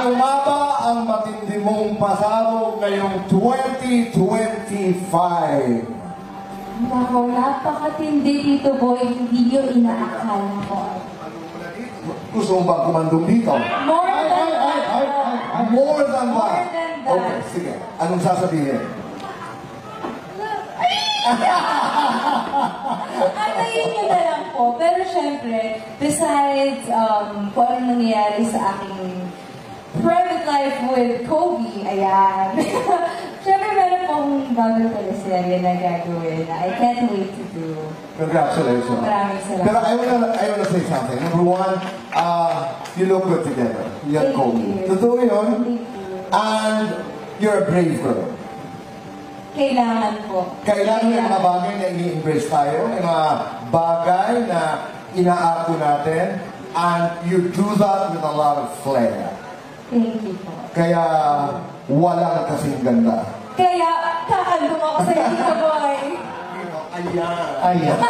Ano nga ba ang matindi mong pasabog ngayong 2025? Nako, napakatindi dito, boy. Hindi yung inaakala ko. Gusto mo bang kumandong dito? More than that. More than that. More than that. Okay, sige. Anong sasabihin? Antayin nyo na lang po. Pero syempre, besides kung ano nangyayari sa aking private life with Kobe, ayan. Syempre, meron pong bagong teleserye na gagawin na I can't wait to do. Congratulations. Maraming salamat. Pero I wanna say something. Number one, you look good together. You and Thank Kobe. you. Totoo yun. Thank you. And you're a brave girl. Kailangan po. Kailangan yung mga bagay na ini-embrace tayo, yung mga bagay na inaako natin, and you do that with a lot of flair. Thank you po. Kaya walang kasing ganda. Kaya, kakaldong ako sa inyo, boy. Ayan. Ayan.